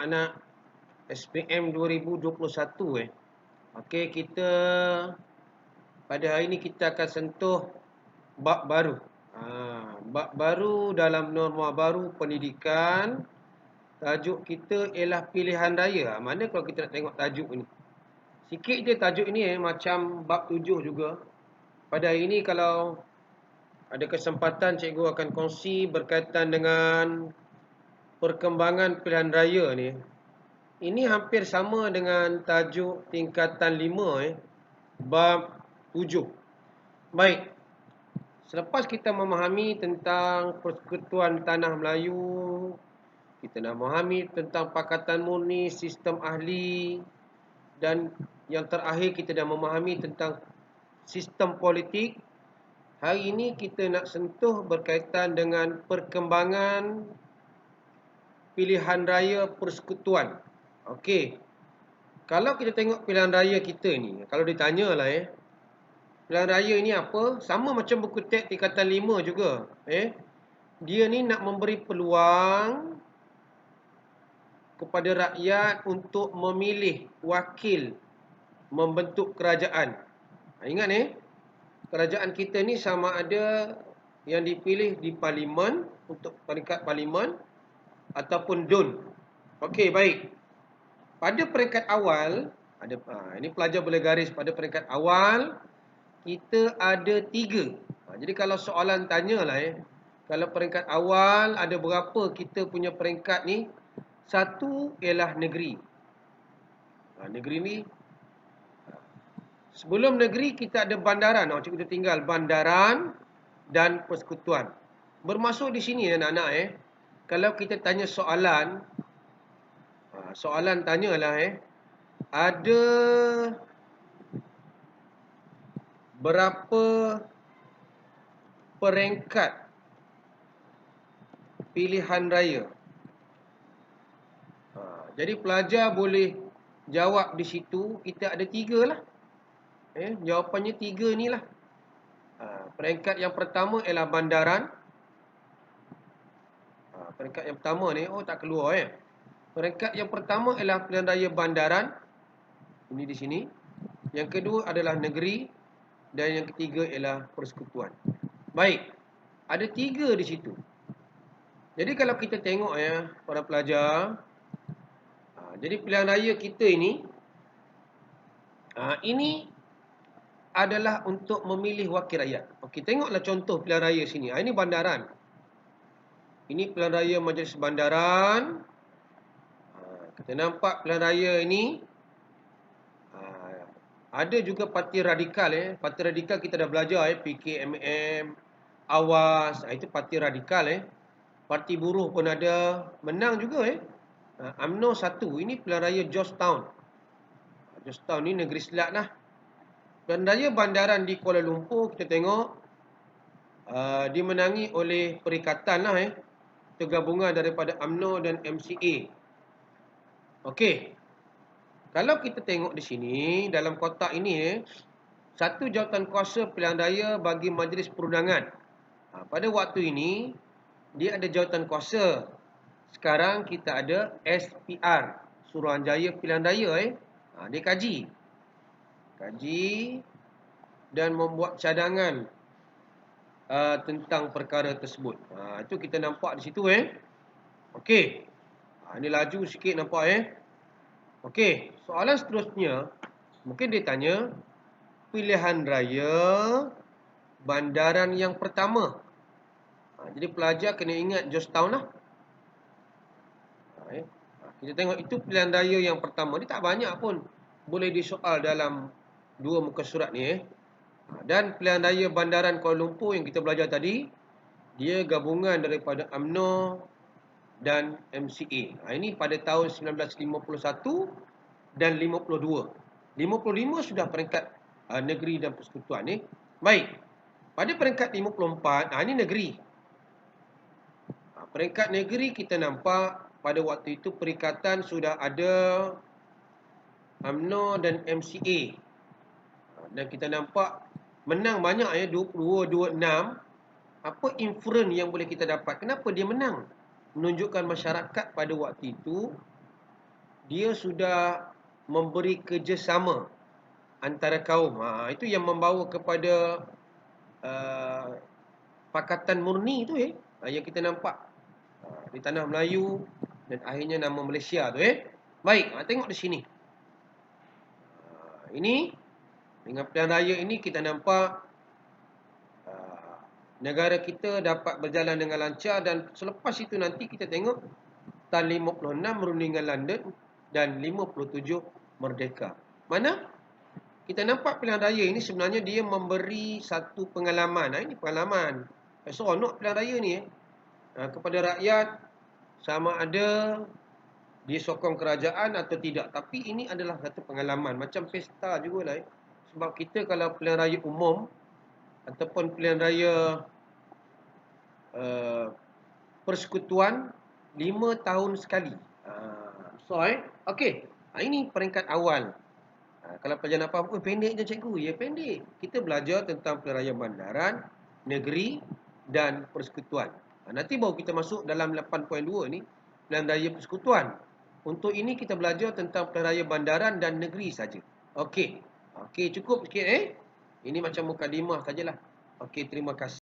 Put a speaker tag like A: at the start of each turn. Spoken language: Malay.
A: anak-anak SPM 2021 Okey, pada hari ini kita akan sentuh bab baru. Bab baru dalam norma baru pendidikan. Tajuk kita ialah pilihan raya. Mana kalau kita nak tengok tajuk ni. Sikit je tajuk ni macam bab 7 juga. Pada hari ini kalau ada kesempatan cikgu akan kongsi berkaitan dengan perkembangan pilihan raya ni. Ini hampir sama dengan tajuk tingkatan 5 bab 7. Baik. Selepas kita memahami tentang Persekutuan Tanah Melayu, kita nak memahami tentang Pakatan Murni, sistem ahli, dan yang terakhir kita dah memahami tentang sistem politik. Hari ini kita nak sentuh berkaitan dengan perkembangan pilihan raya persekutuan. Okey. Kalau kita tengok pilihan raya kita ni, kalau ditanyalah pilihan raya ini apa? Sama macam buku teks tingkatan 5 juga. Dia ni nak memberi peluang kepada rakyat untuk memilih wakil membentuk kerajaan. Ingat kerajaan kita ni sama ada yang dipilih di parlimen untuk peringkat parlimen ataupun DUN. Okey, baik. Pada peringkat awal, ini pelajar boleh garis pada peringkat awal, kita ada 3. Jadi kalau soalan tanyalah kalau peringkat awal ada berapa kita punya peringkat ni? 1 ialah negeri. Negeri ni sebelum negeri kita ada bandaran. Cikgu tu tinggal bandaran dan persekutuan. Bermaksud di sini anak-anak kalau kita tanya soalan, soalan tanyalah ada berapa peringkat pilihan raya? Jadi pelajar boleh jawab di situ, kita ada 3 lah. Jawapannya 3 ni lah. Peringkat yang pertama ialah bandaran. Peringkat yang pertama ni, tak keluar Peringkat yang pertama ialah pilihan raya bandaran. Ini di sini. Yang kedua adalah negeri. Dan yang ketiga ialah persekutuan. Baik. Ada 3 di situ. Jadi kalau kita tengok para pelajar. Jadi pilihan raya kita ini. Ini adalah untuk memilih wakil rakyat. Okey, tengoklah contoh pilihan raya sini. Ini bandaran. Ini pilihan raya majlis bandaran. Kita nampak pilihan raya ini. Ada juga parti radikal Parti radikal kita dah belajar PKMM, Awas, itu parti radikal Parti buruh pun ada, menang juga UMNO 1. Ini pilihan raya Georgetown. Georgetown ni negeri Selat lah. Pilihan raya bandaran di Kuala Lumpur kita tengok dimenangi oleh perikatan lah itu gabungan daripada UMNO dan MCA. Okey. Kalau kita tengok di sini dalam kotak ini satu jawatan kuasa pilihan raya bagi majlis perundangan. Pada waktu ini dia ada jawatan kuasa. Sekarang kita ada SPR, Suruhanjaya Pilihan Raya dia kaji dan membuat cadangan tentang perkara tersebut. Itu kita nampak di situ Okey. Ini laju sikit nampak Okey, soalan seterusnya mungkin dia tanya pilihan raya bandaran yang pertama. Jadi pelajar kena ingat Georgetown lah. Kita tengok itu pilihan raya yang pertama. Dia tak banyak pun boleh disoal dalam 2 muka surat ni Dan pilihan raya bandaran Kuala Lumpur yang kita belajar tadi, dia gabungan daripada UMNO dan MCA. Ini pada tahun 1951 dan 52. 55 sudah peringkat negeri dan persekutuan Baik. Pada peringkat 54, ini negeri. Peringkat negeri kita nampak pada waktu itu perikatan sudah ada UMNO dan MCA. Dan kita nampak menang banyak 22, 26. Apa inference yang boleh kita dapat? Kenapa dia menang? Menunjukkan masyarakat pada waktu itu dia sudah memberi kerjasama antara kaum. Itu yang membawa kepada Pakatan Murni tu yang kita nampak di tanah Melayu dan akhirnya nama Malaysia tu Baik, tengok di sini. Ini dengan pilihan raya ini kita nampak negara kita dapat berjalan dengan lancar, dan selepas itu nanti kita tengok tahun 56 merundingkan London dan 57 merdeka. Mana kita nampak pilihan raya ini sebenarnya dia memberi satu pengalaman. Ini pengalaman. Seronok pilihan raya ni kepada rakyat, sama ada dia sokong kerajaan atau tidak. Tapi ini adalah satu pengalaman. Macam pesta jugalah. Sebab kita kalau pilihan raya umum ataupun pilihan raya persekutuan 5 tahun sekali. Okey. Ini peringkat awal. Kalau pelajar nak faham, pendek je cikgu. Ya, pendek. Kita belajar tentang pilihan raya bandaran, negeri dan persekutuan. Nanti baru kita masuk dalam 8.2 ni, pilihan raya persekutuan. Untuk ini kita belajar tentang pilihan raya bandaran dan negeri saja. Okey. Okey, cukup sikit Ini macam mukadimah sajalah. Okey, terima kasih.